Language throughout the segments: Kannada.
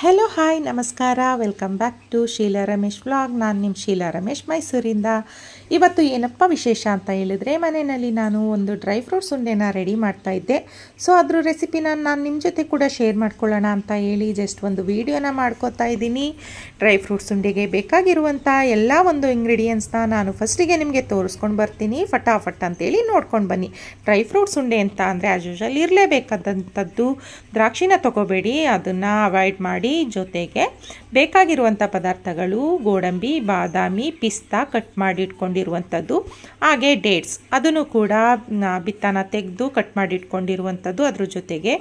ಹಲೋ ಹಾಯ್ ನಮಸ್ಕಾರ, welcome back to Sheela Ramesh vlog. ನಾನು ನಿಮ್ಮ ಶೀಲಾ ರಮೇಶ್ ಮೈಸೂರಿಂದ. ಇವತ್ತು ಏನಪ್ಪ ವಿಶೇಷ ಅಂತ ಹೇಳಿದ್ರೆ, ಮನೆಯಲ್ಲಿ ನಾನು ಒಂದು ಡ್ರೈ ಫ್ರೂಟ್ಸ್ ಉಂಡೆನ ರೆಡಿ ಮಾಡ್ತಾ ಇದ್ದೆ. ಸೊ ಅದ್ರ ರೆಸಿಪಿನ ನಾನು ನಿಮ್ಮ ಜೊತೆ ಕೂಡ ಶೇರ್ ಮಾಡ್ಕೊಳ್ಳೋಣ ಅಂತ ಹೇಳಿ ಜಸ್ಟ್ ಒಂದು ವಿಡಿಯೋನ ಮಾಡ್ಕೋತಾ ಇದ್ದೀನಿ. ಡ್ರೈ ಫ್ರೂಟ್ಸ್ ಉಂಡೆಗೆ ಬೇಕಾಗಿರುವಂಥ ಎಲ್ಲ ಒಂದು ಇಂಗ್ರೀಡಿಯೆಂಟ್ಸ್ನ ನಾನು ಫಸ್ಟಿಗೆ ನಿಮಗೆ ತೋರಿಸ್ಕೊಂಡು ಬರ್ತೀನಿ. ಫಟಾಫಟ್ ಅಂತೇಳಿ ನೋಡ್ಕೊಂಡು ಬನ್ನಿ. ಡ್ರೈ ಫ್ರೂಟ್ಸ್ ಉಂಡೆ ಅಂತ ಅಂದರೆ ಆ್ಯಸ್ ಯೂಶುವಲ್ ಇರಲೇಬೇಕಾದಂಥದ್ದು ದ್ರಾಕ್ಷಿನ ತೊಗೋಬೇಡಿ, ಅದನ್ನು ಅವಾಯ್ಡ್ ಮಾಡಿ. ಜೊತೆಗೆ ಬೇಕಾಗಿರುವಂಥ ಪದಾರ್ಥಗಳು ಗೋಡಂಬಿ, ಬಾದಾಮಿ, ಪಿಸ್ತಾ ಕಟ್ ಮಾಡಿ ಇಟ್ಕೊಂಡಿರುವಂಥದ್ದು, ಹಾಗೆ ಡೇಟ್ಸ್ ಅದನ್ನು ಕೂಡ ಬಿತ್ತನ ತೆಗೆದು ಕಟ್ ಮಾಡಿ ಇಟ್ಕೊಂಡಿರುವಂಥದ್ದು. ಅದ್ರ ಜೊತೆಗೆ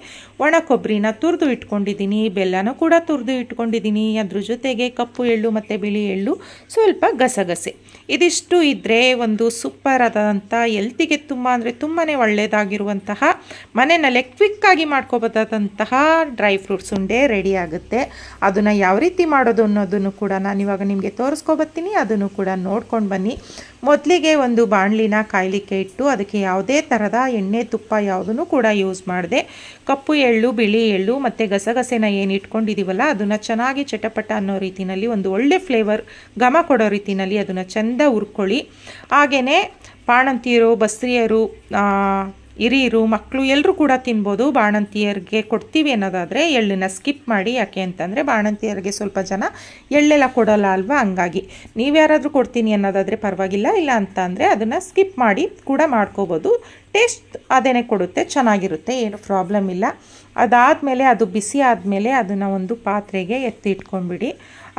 ಒಣ ಕೊಬ್ಬರಿನ ತುರಿದು ಇಟ್ಕೊಂಡಿದ್ದೀನಿ, ಬೆಲ್ಲನೂ ಕೂಡ ತುರಿದು ಇಟ್ಕೊಂಡಿದ್ದೀನಿ. ಅದ್ರ ಜೊತೆಗೆ ಕಪ್ಪು ಎಳ್ಳು ಮತ್ತು ಬಿಳಿ ಎಳ್ಳು, ಸ್ವಲ್ಪ ಗಸಗಸೆ. ಇದಿಷ್ಟು ಇದ್ದರೆ ಒಂದು ಸೂಪರ್ ಆದಂಥ ಹೆಲ್ತಿಗೆ ತುಂಬ ಅಂದರೆ ತುಂಬಾ ಒಳ್ಳೆಯದಾಗಿರುವಂತಹ ಮನೆಯಲ್ಲೇ ಕ್ವಿಕ್ಕಾಗಿ ಮಾಡ್ಕೋಬೋದಾದಂತಹ ಡ್ರೈ ಫ್ರೂಟ್ಸ್ ಉಂಡೆ ರೆಡಿ ಆಗುತ್ತೆ. ಅದನ್ನು ಯಾವ ರೀತಿ ಮಾಡೋದು ಅನ್ನೋದನ್ನು ಕೂಡ ನಾನು ಇವಾಗ ನಿಮಗೆ ತೋರಿಸ್ಕೊಬರ್ತೀನಿ. ಅದನ್ನು ಕೂಡ ನೋಡ್ಕೊಂಡು ಬನ್ನಿ. ಮೊದಲಿಗೆ ಒಂದು ಬಾಣಲಿನ ಕಾಯಲಿಕ್ಕೆ ಇಟ್ಟು ಅದಕ್ಕೆ ಯಾವುದೇ ಥರದ ಎಣ್ಣೆ ತುಪ್ಪ ಯಾವುದನ್ನು ಕೂಡ ಯೂಸ್ ಮಾಡಿದೆ ಕಪ್ಪು ಎಳ್ಳು, ಬಿಳಿ ಎಳ್ಳು ಮತ್ತು ಗಸಗಸೆನ ಏನು ಇಟ್ಕೊಂಡಿದ್ದೀವಲ್ಲ ಅದನ್ನು ಚೆನ್ನಾಗಿ ಚಟಪಟ ಅನ್ನೋ ರೀತಿಯಲ್ಲಿ ಒಂದು ಒಳ್ಳೆ ಫ್ಲೇವರ್ ಘಮ ಕೊಡೋ ರೀತಿಯಲ್ಲಿ ಅದನ್ನು ಚೆಂದ ಹುರ್ಕೊಳ್ಳಿ. ಹಾಗೆಯೇ ಬಾಣಂತಿಯರು, ಬಸ್ರಿಯರು, ಹಿರಿಯರು, ಮಕ್ಕಳು ಎಲ್ಲರೂ ಕೂಡ ತಿನ್ಬೋದು. ಬಾಣಂತಿಯರಿಗೆ ಕೊಡ್ತೀವಿ ಅನ್ನೋದಾದರೆ ಎಳ್ಳನ್ನು ಸ್ಕಿಪ್ ಮಾಡಿ. ಯಾಕೆ ಅಂತಂದರೆ ಬಾಣಂತಿಯರಿಗೆ ಸ್ವಲ್ಪ ಜನ ಎಳ್ಳೆಲ್ಲ ಕೊಡೋಲ್ಲ ಅಲ್ವಾ, ಹಂಗಾಗಿ ನೀವು ಯಾರಾದರೂ ಕೊಡ್ತೀನಿ ಅನ್ನೋದಾದರೆ ಪರವಾಗಿಲ್ಲ, ಇಲ್ಲ ಅಂತ ಅಂದರೆ ಅದನ್ನು ಸ್ಕಿಪ್ ಮಾಡಿ ಕೂಡ ಮಾಡ್ಕೋಬೋದು. ಟೇಸ್ಟ್ ಅದೇನೇ ಕೊಡುತ್ತೆ, ಚೆನ್ನಾಗಿರುತ್ತೆ, ಏನು ಪ್ರಾಬ್ಲಮ್ ಇಲ್ಲ. ಅದಾದಮೇಲೆ ಅದು ಬಿಸಿ ಆದಮೇಲೆ ಅದನ್ನು ಒಂದು ಪಾತ್ರೆಗೆ ಎತ್ತಿಟ್ಕೊಂಡ್ಬಿಡಿ.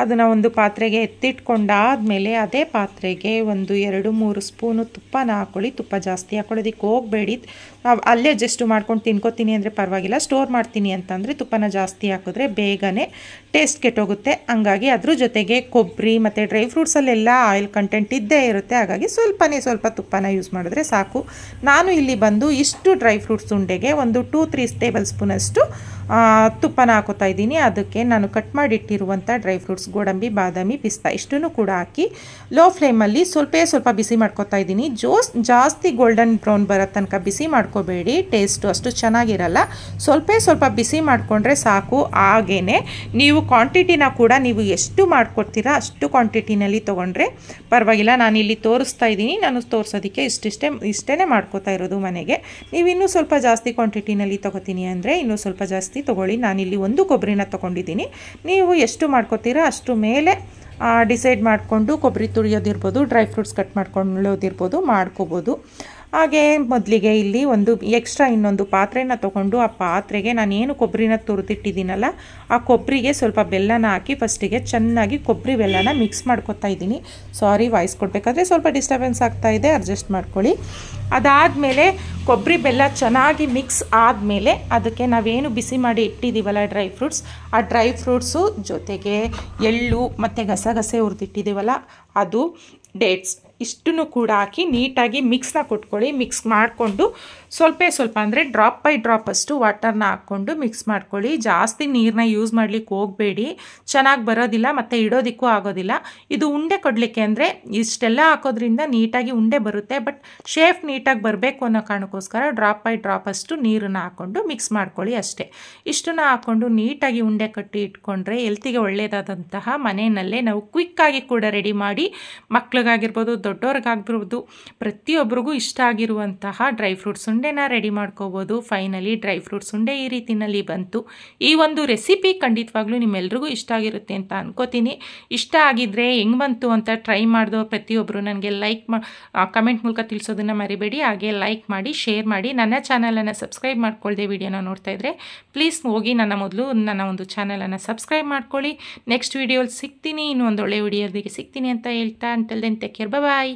ಅದನ್ನು ಒಂದು ಪಾತ್ರೆಗೆ ಎತ್ತಿಟ್ಕೊಂಡಾದಮೇಲೆ ಅದೇ ಪಾತ್ರೆಗೆ ಒಂದು 2-3 ಸ್ಪೂನು ತುಪ್ಪನ ಹಾಕ್ಕೊಳ್ಳಿ. ತುಪ್ಪ ಜಾಸ್ತಿ ಹಾಕ್ಕೊಳ್ಳೋದಕ್ಕೆ ಹೋಗಬೇಡಿ. ಅಲ್ಲೇ ಜಸ್ಟ್ ಮಾಡ್ಕೊಂಡು ತಿನ್ಕೋತೀನಿ ಅಂದರೆ ಪರವಾಗಿಲ್ಲ. ಸ್ಟೋರ್ ಮಾಡ್ತೀನಿ ಅಂತಂದರೆ ತುಪ್ಪನ ಜಾಸ್ತಿ ಹಾಕಿದ್ರೆ ಬೇಗನೆ ಟೇಸ್ಟ್ ಕೆಟ್ಟೋಗುತ್ತೆ. ಹಂಗಾಗಿ ಅದ್ರ ಜೊತೆಗೆ ಕೊಬ್ಬರಿ ಮತ್ತು ಡ್ರೈ ಫ್ರೂಟ್ಸಲ್ಲೆಲ್ಲ ಆಯಿಲ್ ಕಂಟೆಂಟ್ ಇದ್ದೇ ಇರುತ್ತೆ. ಹಾಗಾಗಿ ಸ್ವಲ್ಪ ತುಪ್ಪನ ಯೂಸ್ ಮಾಡಿದ್ರೆ ಸಾಕು. ನಾನು ಇಲ್ಲಿ ಬಂದು ಇಷ್ಟು ಡ್ರೈ ಫ್ರೂಟ್ಸ್ ಉಂಡೆಗೆ ಒಂದು 2-3 ಟೇಬಲ್ ಸ್ಪೂನಷ್ಟು ತುಪ್ಪನ ಹಾಕೋತಾ ಇದ್ದೀನಿ. ಅದಕ್ಕೆ ನಾನು ಕಟ್ ಮಾಡಿಟ್ಟಿರುವಂಥ ಡ್ರೈ ಫ್ರೂಟ್ಸ್ ಗೋಡಂಬಿ, ಬಾದಾಮಿ, ಪಿಸ್ತಾ ಇಷ್ಟನ್ನು ಕೂಡ ಹಾಕಿ ಲೋ ಫ್ಲೇಮಲ್ಲಿ ಸ್ವಲ್ಪ ಬಿಸಿ ಮಾಡ್ಕೋತಾ ಇದ್ದೀನಿ. ಜಾಸ್ತಿ ಗೋಲ್ಡನ್ ಬ್ರೌನ್ ಬರೋ ತನಕ ಬಿಸಿ ಮಾಡ್ಕೋಬೇಡಿ, ಟೇಸ್ಟು ಅಷ್ಟು ಚೆನ್ನಾಗಿರಲ್ಲ. ಸ್ವಲ್ಪ ಬಿಸಿ ಮಾಡಿಕೊಂಡ್ರೆ ಸಾಕು. ಹಾಗೆಯೇ ನೀವು ಕ್ವಾಂಟಿಟಿನ ಕೂಡ ನೀವು ಎಷ್ಟು ಮಾಡ್ಕೊಡ್ತೀರಾ ಅಷ್ಟು ಕ್ವಾಂಟಿಟಿನಲ್ಲಿ ತೊಗೊಂಡ್ರೆ ಪರವಾಗಿಲ್ಲ. ನಾನಿಲ್ಲಿ ತೋರಿಸ್ತಾ ಇದ್ದೀನಿ, ನಾನು ತೋರಿಸೋದಕ್ಕೆ ಇಷ್ಟೇ ಮಾಡ್ಕೋತಾ ಇರೋದು ಮನೆಗೆ. ನೀವು ಇನ್ನೂ ಸ್ವಲ್ಪ ಜಾಸ್ತಿ ಕ್ವಾಂಟಿಟಿನಲ್ಲಿ ತೊಗೋತೀನಿ ಅಂದರೆ ಇನ್ನೂ ಸ್ವಲ್ಪ ಜಾಸ್ತಿ ತೊಗೊಳ್ಳಿ. ನಾನಿಲ್ಲಿ ಒಂದು ಕೊಬ್ಬರಿನ ತೊಗೊಂಡಿದ್ದೀನಿ. ನೀವು ಎಷ್ಟು ಮಾಡ್ಕೋತೀರಾ ಅಷ್ಟು ಮೇಲೆ ಡಿಸೈಡ್ ಮಾಡಿಕೊಂಡು ಕೊಬ್ಬರಿ ತುರಿಯೋದಿರ್ಬೋದು, ಡ್ರೈ ಫ್ರೂಟ್ಸ್ ಕಟ್ ಮಾಡ್ಕೊಳ್ಳೋದಿರ್ಬೋದು ಮಾಡ್ಕೋಬೋದು. ಹಾಗೆ ಮೊದಲಿಗೆ ಇಲ್ಲಿ ಒಂದು ಎಕ್ಸ್ಟ್ರಾ ಇನ್ನೊಂದು ಪಾತ್ರೆನ ತೊಗೊಂಡು ಆ ಪಾತ್ರೆಗೆ ನಾನೇನು ಕೊಬ್ಬರಿನ ತುರಿದಿಟ್ಟಿದ್ದೀನಲ್ಲ ಆ ಕೊಬ್ಬರಿಗೆ ಸ್ವಲ್ಪ ಬೆಲ್ಲನ ಹಾಕಿ ಫಸ್ಟಿಗೆ ಚೆನ್ನಾಗಿ ಕೊಬ್ಬರಿ ಬೆಲ್ಲನ ಮಿಕ್ಸ್ ಮಾಡ್ಕೊತಾ ಇದ್ದೀನಿ. ಸಾರಿ, ವಾಯ್ಸ್ ಕೊಡಬೇಕಾದ್ರೆ ಸ್ವಲ್ಪ ಡಿಸ್ಟರ್ಬೆನ್ಸ್ ಆಗ್ತಾಯಿದೆ, ಅಡ್ಜಸ್ಟ್ ಮಾಡ್ಕೊಳ್ಳಿ. ಅದಾದಮೇಲೆ ಕೊಬ್ಬರಿ ಬೆಲ್ಲ ಚೆನ್ನಾಗಿ ಮಿಕ್ಸ್ ಆದಮೇಲೆ ಅದಕ್ಕೆ ನಾವೇನು ಬಿಸಿ ಮಾಡಿ ಇಟ್ಟಿದ್ದೀವಲ್ಲ ಡ್ರೈ ಫ್ರೂಟ್ಸ್, ಆ ಡ್ರೈ ಫ್ರೂಟ್ಸು ಜೊತೆಗೆ ಎಳ್ಳು ಮತ್ತು ಗಸಗಸೆ ಹುರಿದಿಟ್ಟಿದ್ದೀವಲ್ಲ ಅದು, ಡೇಟ್ಸ್ ಇಷ್ಟನ್ನು ಕೂಡ ಹಾಕಿ ನೀಟಾಗಿ ಮಿಕ್ಸ್ನ ಕೊಟ್ಕೊಳ್ಳಿ. ಮಿಕ್ಸ್ ಮಾಡಿಕೊಂಡು ಸ್ವಲ್ಪ ಅಂದರೆ ಡ್ರಾಪ್ ಬೈ ಡ್ರಾಪ್ ಅಷ್ಟು ವಾಟರ್ನ ಹಾಕ್ಕೊಂಡು ಮಿಕ್ಸ್ ಮಾಡ್ಕೊಳ್ಳಿ. ಜಾಸ್ತಿ ನೀರನ್ನ ಯೂಸ್ ಮಾಡಲಿಕ್ಕೆ ಹೋಗಬೇಡಿ, ಚೆನ್ನಾಗಿ ಬರೋದಿಲ್ಲ ಮತ್ತು ಇಡೋದಕ್ಕೂ ಆಗೋದಿಲ್ಲ. ಇದು ಉಂಡೆ ಕೊಡಲಿಕ್ಕೆ ಅಂದರೆ ಇಷ್ಟೆಲ್ಲ ಹಾಕೋದ್ರಿಂದ ನೀಟಾಗಿ ಉಂಡೆ ಬರುತ್ತೆ. ಬಟ್ ಶೇಪ್ ನೀಟಾಗಿ ಬರಬೇಕು ಅನ್ನೋ ಕಾರಣಕ್ಕೋಸ್ಕರ ಡ್ರಾಪ್ ಬೈ ಡ್ರಾಪ್ ಅಷ್ಟು ನೀರನ್ನು ಹಾಕ್ಕೊಂಡು ಮಿಕ್ಸ್ ಮಾಡ್ಕೊಳ್ಳಿ ಅಷ್ಟೇ. ಇಷ್ಟನ್ನು ಹಾಕ್ಕೊಂಡು ನೀಟಾಗಿ ಉಂಡೆ ಕಟ್ಟಿ ಇಟ್ಕೊಂಡ್ರೆ ಹೆಲ್ತಿಗೆ ಒಳ್ಳೆಯದಾದಂತಹ ಮನೆಯಲ್ಲೇ ನಾವು ಕ್ವಿಕ್ಕಾಗಿ ಕೂಡ ರೆಡಿ ಮಾಡಿ ಮಕ್ಳಿಗಾಗಿರ್ಬೋದು, ದೊಡ್ಡವ್ರಿಗಾಗಿರ್ಬೋದು, ಪ್ರತಿಯೊಬ್ಬರಿಗೂ ಇಷ್ಟ ಆಗಿರುವಂತಹ ಡ್ರೈ ಫ್ರೂಟ್ಸ್ ಉಂಡೆನ ರೆಡಿ ಮಾಡ್ಕೋಬೋದು. ಫೈನಲಿ ಡ್ರೈ ಫ್ರೂಟ್ಸ್ ಉಂಡೆ ಈ ರೀತಿಯಲ್ಲಿ ಬಂತು. ಈ ಒಂದು ರೆಸಿಪಿ ಖಂಡಿತವಾಗ್ಲೂ ನಿಮ್ಮೆಲ್ರಿಗೂ ಇಷ್ಟ ಆಗಿರುತ್ತೆ ಅಂತ ಅನ್ಕೋತೀನಿ. ಇಷ್ಟ ಆಗಿದ್ರೆ ಹೆಂಗೆ ಬಂತು ಅಂತ ಟ್ರೈ ಮಾಡಿದವ್ರು ಪ್ರತಿಯೊಬ್ಬರು ನನಗೆ ಕಮೆಂಟ್ ಮೂಲಕ ತಿಳಿಸೋದನ್ನು ಮರಿಬೇಡಿ. ಹಾಗೆ ಲೈಕ್ ಮಾಡಿ, ಶೇರ್ ಮಾಡಿ. ನನ್ನ ಚಾನಲನ್ನು ಸಬ್ಸ್ಕ್ರೈಬ್ ಮಾಡ್ಕೊಳ್ಳದೆ ವಿಡಿಯೋನ ನೋಡ್ತಾ ಇದ್ದರೆ ಪ್ಲೀಸ್ ಹೋಗಿ ನನ್ನ ಒಂದು ಚಾನಲನ್ನು ಸಬ್ಸ್ಕ್ರೈಬ್ ಮಾಡ್ಕೊಳ್ಳಿ. ನೆಕ್ಸ್ಟ್ ವಿಡಿಯೋಲಿ ಸಿಗ್ತೀನಿ, ಇನ್ನೂ ಒಂದು ಒಳ್ಳೆ ವಿಡಿಯೋದಿಗೆ ಸಿಗ್ತೀನಿ ಅಂತ ಹೇಳ್ತಾ, ಅಂಟಿಲ್ ದೆನ್ ಟೇಕ್ ಕೇರ್, ಬಾಯ್.